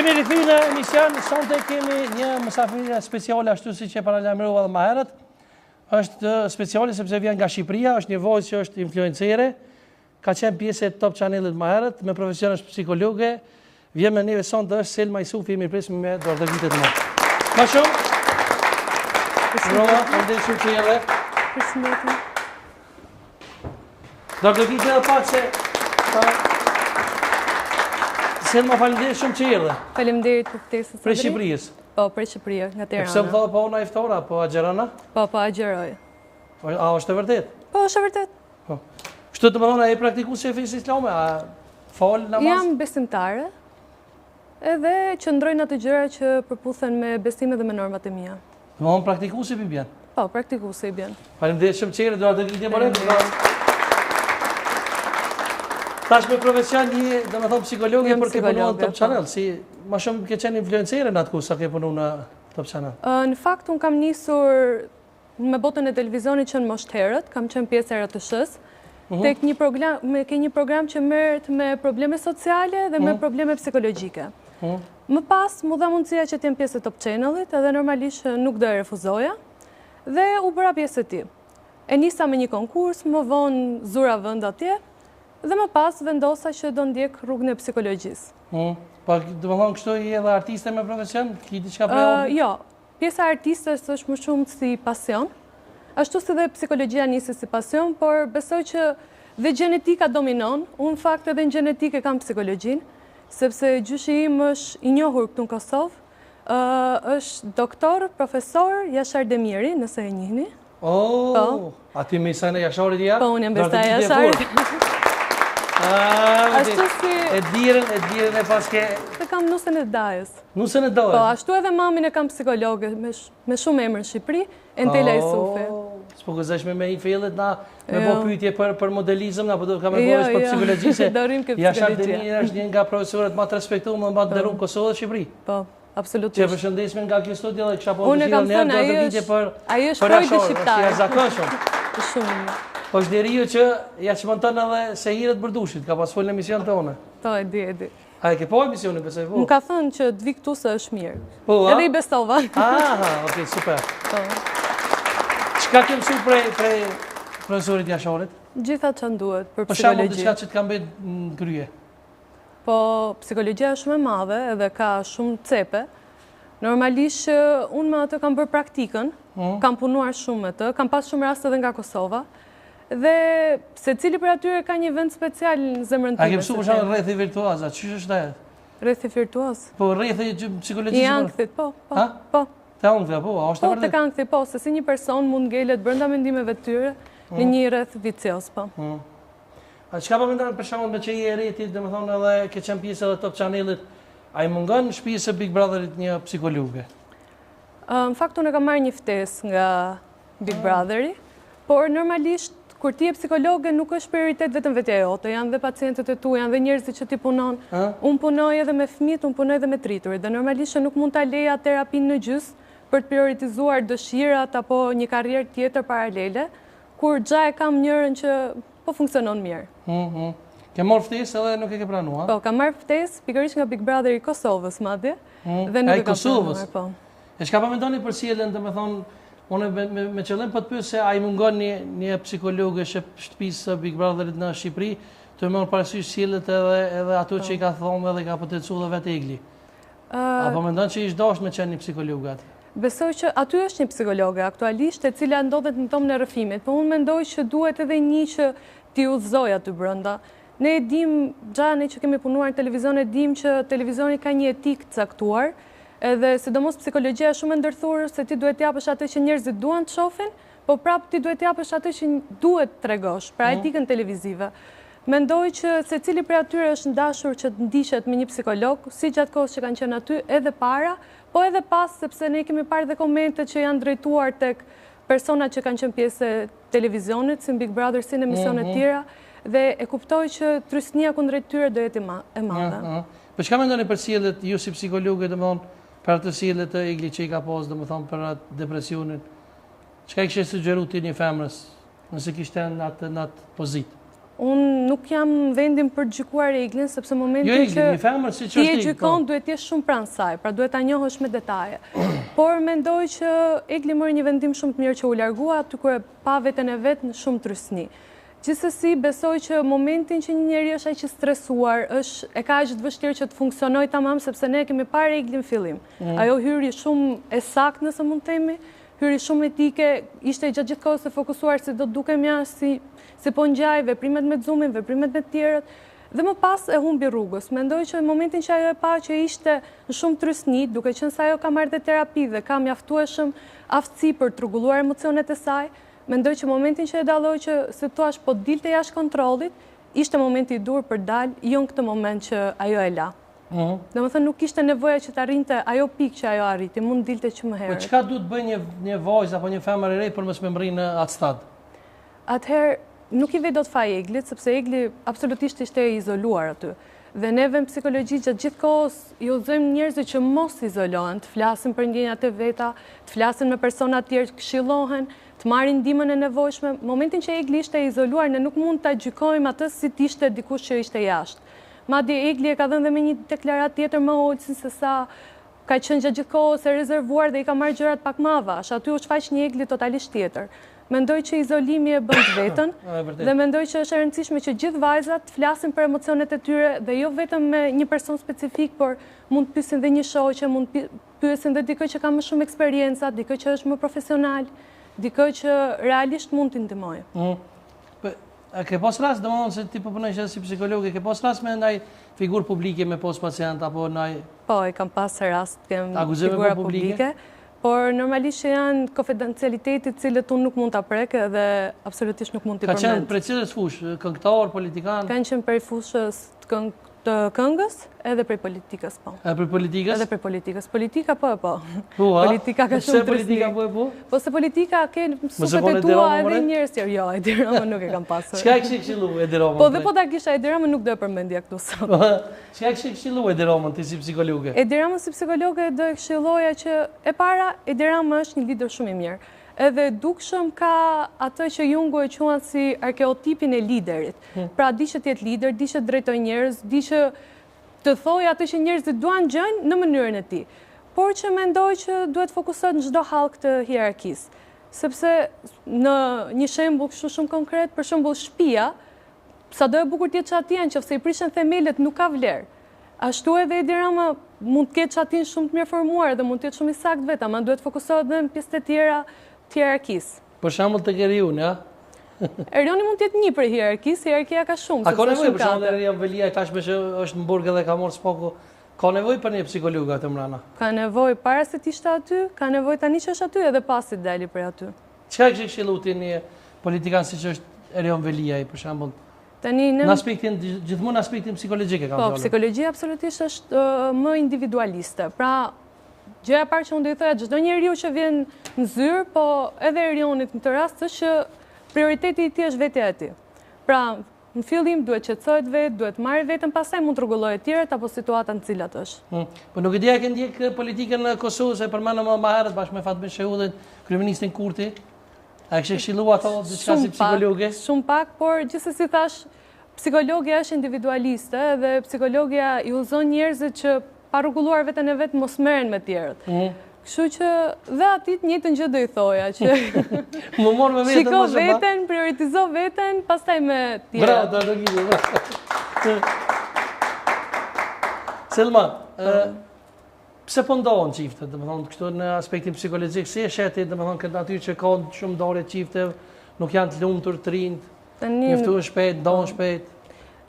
Jemi rikthyer në emision, sonte kemi një mysafirë speciale ashtu siç e paralajmërova edhe më herët. Është speciale sepse vjen nga Shqipëria, është një vojë që është influencere, ka qenë pjesë e Top Channelit më herët, me profesion është psikologe. Vjen me neve sonte është Selma Jusufi, mirë presim me dorë të vitet më. Më shumë. Faleminderit shumë që jeni. Përshëndetje. Dorë të vitet edhe pak se Selma, faleminderit shumë që erdhe. Faleminderit për ftesën. Prej Shqipërisë. Po, prej Shqipëria, nga Tirana. Pse më thua po na iftora, po agjerona? Po, agjeroj. A është e vërtet? Po, është e vërtet. Po. Kështu të më thonë, e praktikuese e fesë islame, a fal namaz? Jam besimtare, edhe qëndroj në ato gjëra që përputhen me besimet dhe me normat e mia. Do të thonë praktikuese i bjen? Po, praktikuese i bjen. Faleminderit shumë që erdhe, do të vitë më Tash me profesion një, do të thonë psikologe për ke punuar në Top Channel, si më shumë ke qenë influencere në atë sa ke punuar në Top Channel. Në fakt un kam nisur me botën e televizionit që në moshë herët, kam qenë pjesë e RTS-s. Tek një program që merret me probleme sociale dhe me probleme psikologjike. Më pas mu dha mundësia që të jem pjesë e Top Channelit, edhe normalisht nuk do e refuzoja, dhe u bëra pjesë e tij. E nisa me një konkurs, më vonë zura vend atje. Dhe më pas vendosa që do ndjek rrugën e psikologjisë. Po, do të thonë kështu i edhe artiste me profesion? Ki diçka për jo, pjesa e artistes është më shumë si pasion. Ashtu si dhe psikologjia nisi si pasion, por besoj që dhe gjenetika dominon. Unë në fakt edhe në gjenetikë kam psikologjinë, sepse gjyshi im është i njohur këtu në Kosovë. Është doktor, profesor Jashar Demiri, nëse e njihni. Aty me Isajnë Jasharit ja? Po, unë jam Besta Jasharit. Ashtu si... E diren e paske... Se kam Nusën e Dajës. Nusën e Dajës? Po, ashtu edhe mamin e kam psikologe, me shumë emër në Shqipëri, Entela Jusufi. S'po gëzesh me i fillet na, me po pyetje për modelizëm, na po do kam e bojës për psikologi, se Jashar Demiri është një nga profesorët ma të respektuar dhe ma të nderuar në Kosovë dhe Shqipëri. Po, absolutisht. Që përshëndesme nga kjo studio dhe kisha po unë kam thënë, ai është Freudi shqiptar. Shumë. Po është deriu që ja çmonton edhe se hirët bërdushit, ka pas folën në emision tonë. Po, e di. A e ke po emisionin besoj po? Më ka thënë që të vi këtu se është mirë. Po, edhe i bestova. Okej, super. Po. Çka ke mësuar prej profesorit Jasharit? Gjithatë që duhet për psikologji. Për shembull, diçka që të ka mbet në krye. Po, psikologjia është shumë e madhe edhe ka shumë cepe. Normalisht unë me atë kam bërë praktikën, kam punuar shumë me të, kam pas shumë raste edhe nga Kosova. Dhe se cili për atyre ka një vend special në zemrën time. A ke mësuar për shembull rrethi virtuoz, ç'ish është ajo? Rrethi virtuoz? Po rrethi psikologjisë. I ankthit, po. Te ankthit, po, është vërtet. Po, tek ankthit, po, se si një person mund ngelet brenda mendimeve të tyre në një rreth vicioz, po. A çka po mendon për shembull me që i rreti, domethënë edhe ke qenë pjesë edhe Top Channelit, ai mungon në shtëpisë së Big Brotherit një psikologe? Në fakt unë kam marrë një ftesë nga Big Brotheri, por normalisht kur ti je psikologe nuk është prioritet vetëm vetja jote, janë dhe pacientët e tu, janë dhe njerëzit që ti punon. Unë punoj edhe me fëmijët, unë punoj edhe me triturit, dhe normalisht nuk mund ta leja terapinë në gjys për të prioritizuar dëshirat apo një karrierë tjetër paralele, kur gja e kam njërën që po funksionon mirë. Ke marrë ftesë edhe nuk e ke pranuar? Po, kam marrë ftesë pikërisht nga Big Brother i Kosovës, madje, dhe nuk e kam pranuar, po. E çka po mendoni për sjelljen, domethënë, unë me qëllim po të pyes se ai mungon një psikologe shtëpisë së Big Brotherit në Shqipëri të marrë parasysh sjelljet edhe ato që i ka thonë edhe ka potencuar vetë Egli. Apo mendon që ish dashur me qenë një psikolog aty? Besoj që aty është një psikologe aktualisht e cila ndodhet në tomën e rrëfimit, po unë mendoj që duhet edhe një që t'i udhëzoj aty brenda. Ne e dim, ne që kemi punuar në televizion e dim që televizioni ka një etikë të caktuar, edhe sidomos psikologjia është shumë e ndërthurur se ti duhet t'japësh atë që njerëzit duan të shohin, po prapë ti duhet t'japësh atë që duhet t'tregosh, pra etikën televizive. Mendoj që secili prej atyre është ndashur që të ndiqet me një psikolog, si gjatë kohës që kanë qenë aty, edhe para, po edhe pas, sepse ne kemi parë dhe komente që janë drejtuar tek persona që kanë qenë pjesë e televizionit, si Big Brother, si në emisionet tjera, dhe e kuptoj që trysnia kundrejt tyre do jetë e madhe. Po çka mendoni për sjelljet ju si psikologe, domethënë për atë sjellje të Egli që i ka pas, domethënë për atë depresionin? Çka i kishe sugjeruar ti një femrës nëse kishte në atë pozitë? unë nuk jam vendin për të gjykuar Eglin, sepse momentin Jo Eglin, një femër si që ti e është gjykon, duhet t'jesh shumë pranë saj, pra duhet ta njohësh me detaje. Por mendoj që Egli mori një vendim shumë të mirë që u largua aty kur e pa veten e vet në shumë trysni. Gjithsesi, besoj që momentin që një njeri është aq i stresuar, e ka aq të vështirë që të funksionojë tamam, sepse ne kemi parë Eglin fillim. Ajo hyri shumë e saktë, nëse mund të themi, hyri shumë etike, ishte gjatë gjithë kohës e fokusuar si do të dukem jashtë, si po ngjaj veprimet me Xumin, veprimet me të tjerët, dhe më pas e humbi rrugës. Mendoj që në momentin që ajo e pa që ishte në shumë trysni, duke qenë se ajo ka marrë dhe terapi dhe ka mjaftueshëm aftësi për të rregulluar emocionet e saj, mendoj që momentin që e dalloj që si thua po dilte jashtë kontrollit, ishte momenti i dur për dal, jo në këtë moment që ajo e la. Domethënë nuk ishte nevoja që të arrinte ajo pikë që ajo arriti, mund dilte që më herët. Po çka duhet bëj një vajzë apo një femër e re për mos me mri në atë stad? Atëherë nuk i vej dot faj Eglit, sepse Egli absolutisht ishte izoluar aty. Dhe neve në psikologji gjatë gjithë kohës i udhëzojmë njerëzit që mos izolohen, të flasin për ndjenjat e veta, të flasin me persona të tjerë, të këshillohen, të marrin ndihmën e nevojshme. Momentin që Egli ishte izoluar, ne nuk mund ta gjykojmë atë si të ishte dikush që ishte jashtë. Madje Egli e ka dhënë dhe me një deklaratë tjetër më Olsin se sa ka qenë gjatë gjithë kohës e rezervuar dhe i ka marrë gjërat pak më avash. Aty u shfaq një Egli totalisht tjetër. Mendoj që izolimi e bën të vetën dhe mendoj që është e rëndësishme që gjithë vajzat të flasin për emocionet e tyre dhe jo vetëm me një person specifik, por mund të pyesin dhe një shoqe, mund të pyesin dhe dikë që ka më shumë eksperjenca, dikë që është më profesional, dikë që realisht mund t'i ndihmojë. A ke pas rast, domethënë se ti po punoj si psikologe, ke pas rast me ndaj figurë publike me pos pacient apo ndaj? Po, e kam pas rast, kem figura publike. Por normalisht janë konfidencialitetit cilët unë nuk mund ta prek dhe absolutisht nuk mund t'i përmend. Ka qenë prej cilës fushë, këngëtar, politikan? Kanë qenë prej fushës të këngës edhe prej politikës, po. Edhe prej politikës? Edhe prej politikës. Politika po e po. Politika ka shumë trysni. Politika po e po? Po se politika ke supet e tua edhe njerëz tjerë. Jo, Edi Rama nuk e kam pasur. Çka e kishe këshillu Edi Ramën? Po dhe po ta kisha Edi Ramën nuk do e përmendja këtu sot. Çka e kishe këshillu Edi Ramën ti si psikologe? Edi Ramën si psikologe do e këshilloja që e para Edi Rama është një lider shumë i mirë. Edhe dukshëm ka atë që Jungu e quan si arkeotipin e liderit. Pra di që t'jetë lider, di që drejtoj njerëz, di që të thoj atë që njerëzit duan gjënë në mënyrën e tij. Por që mendoj që duhet fokusohet në çdo hallk të hierarkisë. Sepse në një shembull kështu shumë konkret, për shembull shtëpia, sado e bukur të jetë çatia, nëse i prishen themelet nuk ka vlerë. Ashtu edhe Edi Rama mund të ketë çatin shumë të mirë formuar dhe mund të jetë shumë i saktë vetë, ama duhet fokusohet edhe në pjesët e tjera të hierarkisë. Për shembull tek Eriuni, a? Erioni mund të jetë një për hierarkisë, hierarkia ka shumë. A ka nevojë për shembull Eria Velia tashmë që është në burg edhe ka marrë spoku, ka nevojë për një psikolog atë mbrana? Ka nevojë para se të ishte aty, ka nevojë tani që është aty edhe pasi dali prej aty. Çka kishe këshillu ti një politikan siç është Erion Velia për shembull? Tani në aspektin gjithmonë aspektin psikologjik e kam thënë. Po, psikologjia absolutisht është më individualiste. Pra, gjëja e parë që unë do i thoja çdo njeriu që vjen në zyrë, po edhe Erionit në të rast është që prioriteti i tij është vetja e tij. Pra, në fillim duhet qetësohet vetë, duhet marrë veten, pastaj mund të rregullojë të tjerët apo situata në cilat është. Po nuk e di a ke ndjek politikën në Kosovë, se përmendëm më herët bashkë me Fatme Shehudhin, kryeministin Kurti. A kishe këshilluar ato diçka si psikologe? Shumë pak, por gjithsesi thash, psikologja është individualiste dhe psikologja i udhëzon njerëzit që pa rregulluar veten e vet mos merren me të tjerët. Kështu që dhe atit njëjtën gjë do i thoja që më mor me veten më shumë. Shiko veten, prioritizo veten, pastaj me të tjerët. Bravo, do gjej. Selma, pse po ndohen çiftet, domethënë këtu në aspektin psikologjik, si e sheti, domethënë këtë aty që ka shumë ndarje çifte, nuk janë të lumtur të rinjt, njoftuar shpejt, ndohen shpejt.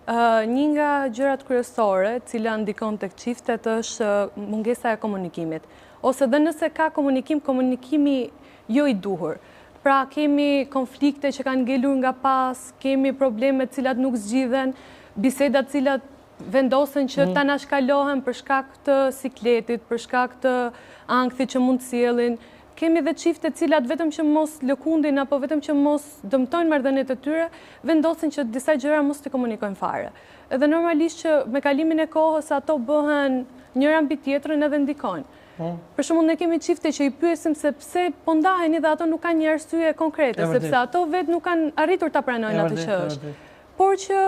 Një nga gjërat kryesore, cila ndikon tek çiftet është mungesa e komunikimit. Ose dhe nëse ka komunikim, komunikimi jo i duhur. Pra kemi konflikte që kanë ngelur nga pas, kemi probleme të cilat nuk zgjidhen, biseda të cilat vendosen që ta nashkalohen për shkak të sikletit, për shkak të ankthit që mund të sjellin. Kemi dhe çifte të cilat vetëm që mos lëkundin apo vetëm që mos dëmtojnë marrëdhëniet e tyre, vendosin që disa gjëra mos t'i komunikojnë fare. Edhe normalisht që me kalimin e kohës ato bëhen njëra mbi tjetrën edhe ndikojnë. Për shembull ne kemi çifte që i pyesim se pse po ndaheni dhe ato nuk kanë një arsye konkrete, sepse ato vetë nuk kanë arritur ta pranojnë atë që është. por që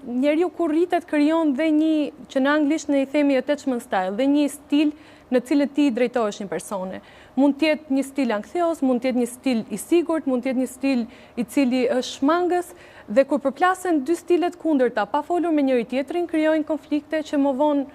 njeriu kur rritet krijon dhe një, që në anglisht ne i themi attachment style, dhe një stil në cilën ti drejtohesh një persone. Mund të jetë një stil anksios, mund të jetë një stil i sigurt, mund të jetë një stil i cili është shmangës, dhe kur përplasen dy stilet kundërta, pa folur me njëri tjetrin, krijojnë konflikte që më vonë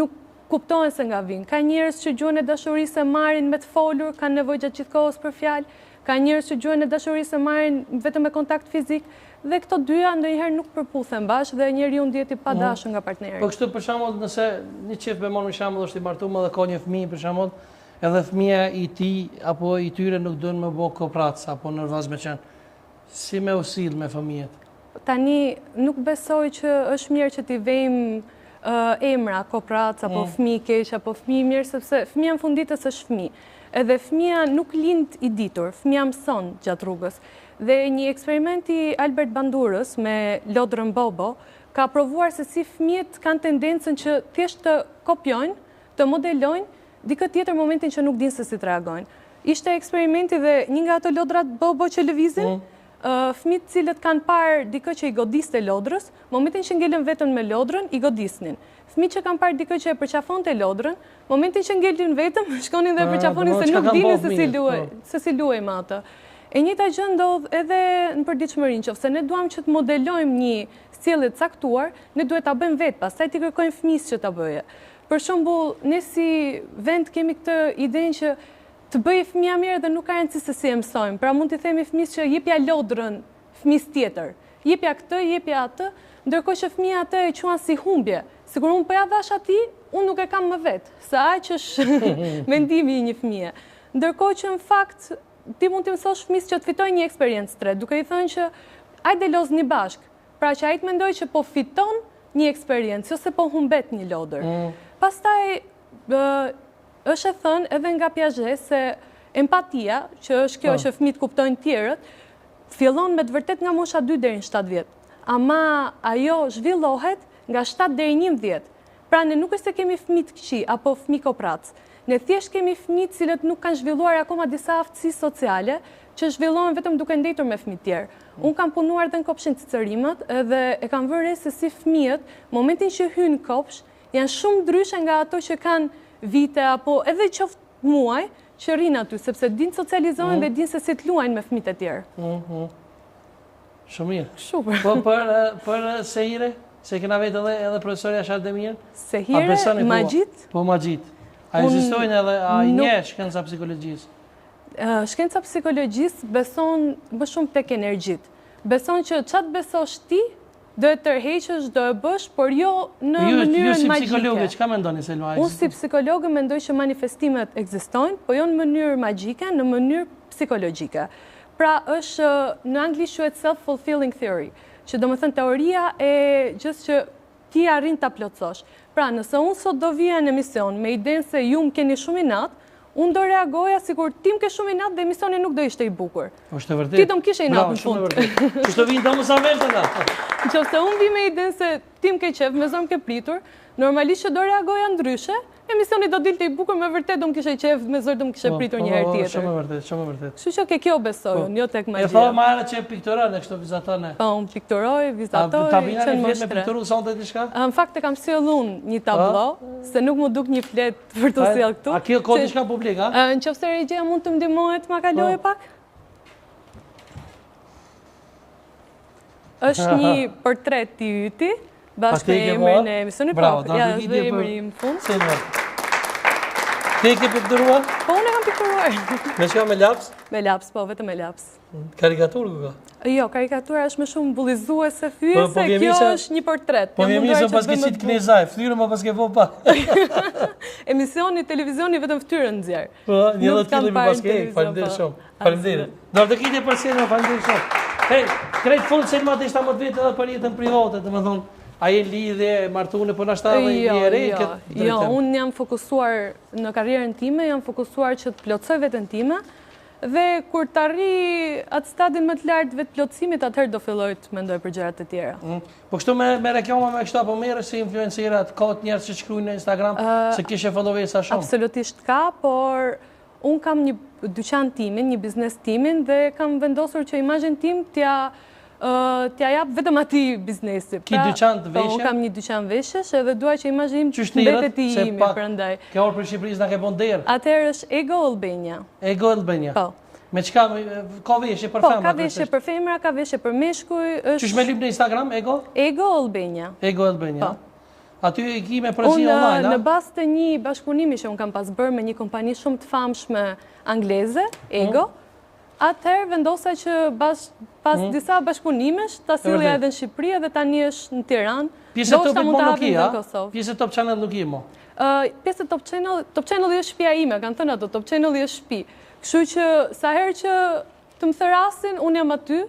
nuk kuptohen se nga vinë. Ka njerëz që gjuhën e dashurisë e marrin me të folur, kanë nevojë gjatë gjithë kohës për fjalë. Ka njerëz që gjuhën e dashurisë e marrin vetëm me kontakt fizik, dhe këto dyja ndonjëherë nuk përputhen bashkë dhe njeriu ndihet i padashur nga partneri. Po kështu për shembull, nëse një çift me marr në shembull është i martuar dhe ka një fëmijë për shembull, edhe fëmia i tij apo i tyre nuk duan më bë kooperac apo nervoz me qenë. Si me usill me fëmijët? Tani nuk besoj që është mirë që t'i vejmë emra, kooperac, apo fëmijë keq, apo fëmijë mirë, sepse fëmia në funditës është fëmijë. Edhe fëmia nuk lind i ditur, fëmia mëson gjatë rrugës. Dhe një eksperiment i Albert Bandurës me lodrën Bobo ka provuar se si fëmijët kanë tendencën që thjesht të kopjojnë, të modelojnë dikë tjetër momentin që nuk dinë se si të reagojnë. Ishte eksperimenti dhe një nga ato lodrat Bobo që lëvizin, fëmijët cilët kanë parë dikë që i godiste lodrës, momentin që ngelën vetën me lodrën, i godisnin. Fëmijët që kanë parë dikë që e përqafonte lodrën, momentin që ngelin vetëm, shkonin dhe e përqafonin se nuk dinin se si luaj me atë. E njëjta gjë ndodh edhe në përditshmërinë, nëse ne duam që të modelojmë një sjellje të caktuar, ne duhet ta bëjmë vetë, pastaj t'i kërkojmë fëmijës që ta bëjë. Për shembull, ne si vend kemi këtë idenë që të bëjë fëmia mirë dhe nuk ka rëndësi se si e mësojmë. Pra mund t'i themi fëmijës që jepja lodrën fëmijës tjetër. Jepja këtë, jepja atë, ndërkohë që fëmia atë e quan si humbje. Sikur unë po ja dhash atij, unë nuk e kam më vetë. Sa aq është mendimi i një fëmie. Ndërkohë që në fakt ti mund të mësosh fëmijës që të fitojë një eksperiencë tre, duke i thënë që hajde lozni bashk. Pra që ai të mendojë që po fiton një eksperiencë, ose po humbet një lodër. Pastaj është e thënë edhe nga Piaget se empatia, që është kjo që fëmijët kuptojnë tjerët, fillon me të vërtet nga mosha 2 deri në 7 vjet. Ama ajo zhvillohet nga 7 deri në 11. Pra ne nuk është se kemi fëmijë të këqij apo fëmijë kooperac. Ne thjesht kemi fëmijë cilët nuk kanë zhvilluar akoma disa aftësi sociale që zhvillohen vetëm duke ndetur me fëmijë tjerë. Unë kam punuar dhe në kopshin Cicërimët edhe e kam vënë re se si fëmijët, momentin që hynë në kopsh, janë shumë ndryshe nga ato që kanë vite apo edhe qoftë muaj që rrinë aty, sepse dinë socializohen dhe dinë se si të luajnë me fëmijët e tjerë. Shumë mirë. Shumë. Po për Sehire, se kena vetë edhe profesorja Shardemir? Sehire, Magjit? Po Magjit. A ekzistojnë edhe a një shkenca psikologjisë? Shkenca psikologjisë beson më shumë tek energjit. Beson që çfarë besosh ti, do e tërheqësh, do e bësh, por jo në mënyrën magjike. Ju si psikologe, çka mendoni se Selma? Unë si psikologe mendoj që manifestimet ekzistojnë, po jo në mënyrë magjike, në mënyrë psikologjike. Pra është në anglisht quhet self-fulfilling theory, që domethënë teoria e gjës që ti arrin ta plotësosh. Pra, nëse unë sot do vija në emision me idenë se ju më keni shumë inat, unë do reagoja sikur ti më ke shumë inat dhe emisioni nuk do ishte i bukur. Është vërtet. Ti do më kishe inat në fund. Kështu vinë do mos avertë nga. Nëse unë vi me idenë se ti më ke qef, me zonë më ke pritur, normalisht që do reagoja ndryshe, emisioni do dilte i bukur, me vërtet do më kishe qef, me zërë do më kishe pritur një herë tjetër. Shumë vërtet, shumë vërtet. Kështu që ke kjo besoj unë, jo tek magjia. E thua marrë që e pikturën e kështu vizatone. Po, unë pikturoj, vizatoj, qenë më shtre. Me pikturu sonte diçka? Në fakt e kam sjell unë një tablo, se nuk më duk një flet për të sjell këtu. A kjo ka diçka publik, a? Nëse regjia mund të më ndihmohet, ma kaloj pak. Është një portret i yti, bashkë me emrin e emisionit. Bravo, ja, dhe emri në fund. Ti ke pikturuar? Po, unë e kam pikturuar. Me çka, me laps? Me laps, po, vetëm me laps. Karikaturë ku ka? Jo, karikatura është më shumë bullizuese fyese, kjo është një portret. Po më mirë se pas ke qitë knezaj, ftyrën më pas ke po pa. Emisioni, televizioni, vetëm ftyrën nxjerr. Po, një dhe tillë më pas ke, faleminderit shumë. Faleminderit. Do të kite për Selma, faleminderit shumë. Hey, krejt fund Selma të ishta më të vetë edhe për jetën private, domethënë, a je lidhje, martune, po nashta dhe një ere? Jo, unë jam fokusuar në karrierën time, jam fokusuar që të plotësoj veten time, dhe kur të arri atë stadin më të lartë vetë plotësimit, atëherë do filloj të mendoj për gjërat e tjera. Po kështu me reklama me kështu apo merre si influencerat, ka të njerëz që shkruajnë në Instagram se kishe followesa shumë? Absolutisht ka, por unë kam një dyqan timin, një biznes timin, dhe kam vendosur që imazhin tim t'ja t'ja jap vetëm atij biznesi. Ki dyqan të veshje? Unë kam një dyqan veshjesh edhe dua që imazhim Qysh mbetet i se imi pak prandaj. Ke orë për Shqipërisë na ke bon derë. Atëherë është Ego Albania. Ego Albania. Po. Me çka ka veshje për Po, femra? ka veshje për femra, ka veshje për meshkuj, Qysh me lyp në Instagram Ego? Ego Albania. Ego Albania. Po. Aty e ki me përzi online, Unë në bazë të një bashkëpunimi që unë kam pas bërë me një kompani shumë të famshme angleze, Ego, atëherë vendosa që pas disa bashkëpunimesh ta sillja edhe në Shqipëri edhe tani është në Tiranë. Pjesë e Top mund ta hapim Channel në Kosovë. Pjesë e Top Channel nuk i mo. Pjesë e Top Channel është shtëpia ime, kanë thënë ato, Top Channel është shtëpi. Kështu që sa herë që të më therasin, unë jam aty,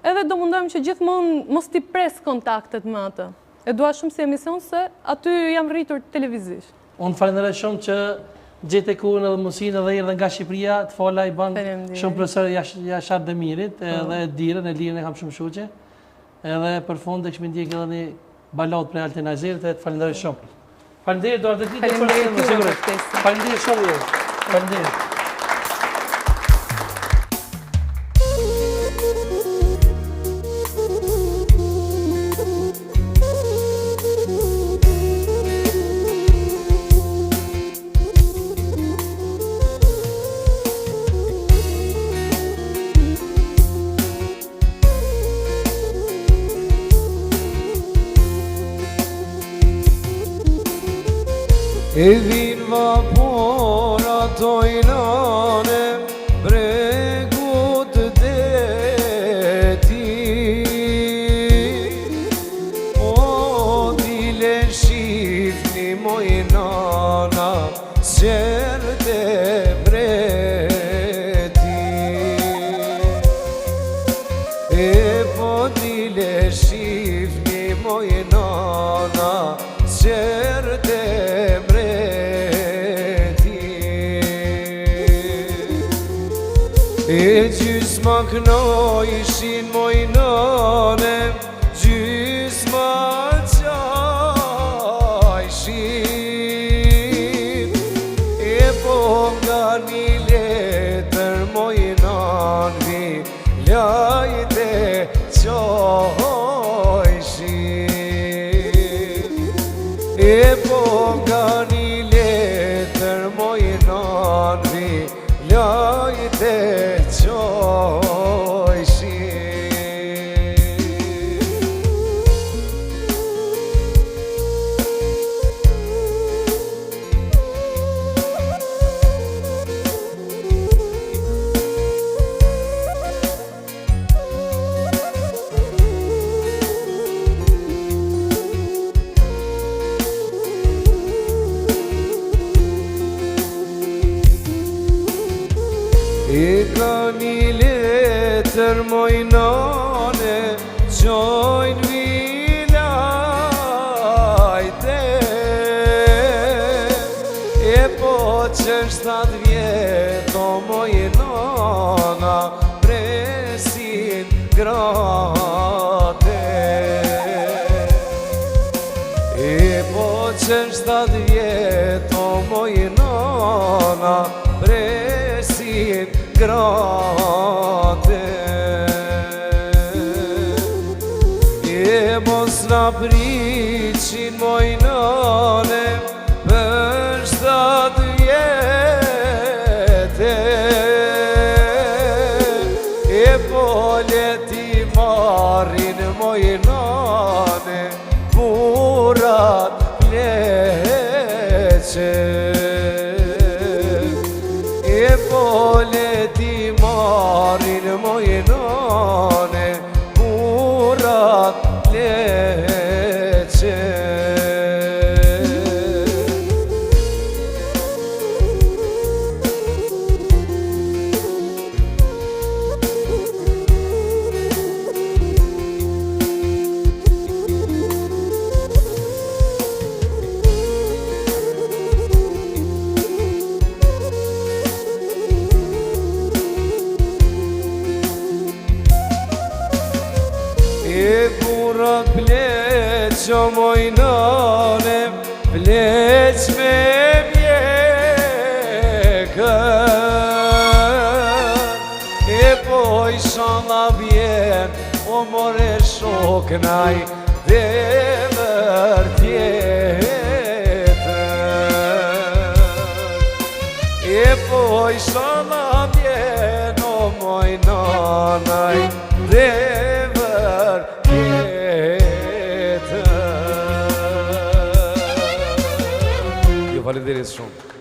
edhe do mundojmë që gjithmonë mos t'i pres kontaktet me atë. E dua shumë si emision se aty jam rritur televizisht. Unë falenderoj shumë që gjete kurën edhe mundësinë edhe erdhe nga Shqipëria, të fola i ban shumë profesor Jashar Demirit, edhe Lirën e kam shumë shuqe. Edhe për fund e këshmi ndjek edhe një balot për Altin Azirit, e të falenderoj shumë. Falenderoj do ardhë ditë për të sigurisht. Falenderoj shumë ju. Falenderoj. E vin vapor ato i nane bregut deti. O dile shifni moj nana zgjerde breti. E po dile shifni moj nana zgjerde e gjysma knojshin moj nane, gjysma qajshin. E po nga një letër moj nanvi, lajte qajshin. E po nga një letër moj nanvi, lajte e ka një letër moj nane, qojnë vilajte. E po qështë 7 vjeto moj nana, presin grate. E po qështë 7 vjeto moj nana, presin grate. E mos na priqin moj nane për 7 vjete. E po leti marrin moj nane burat pleqe. E po leti marrin moj nane burat pleqe. E burat pleqo moj nane, pleq me mjekën. E po i shana bjen, o more shok naj dhe vërtjetër E po i shala mjeno moj nanaj dhe vërtjetër Ju falenderit shumë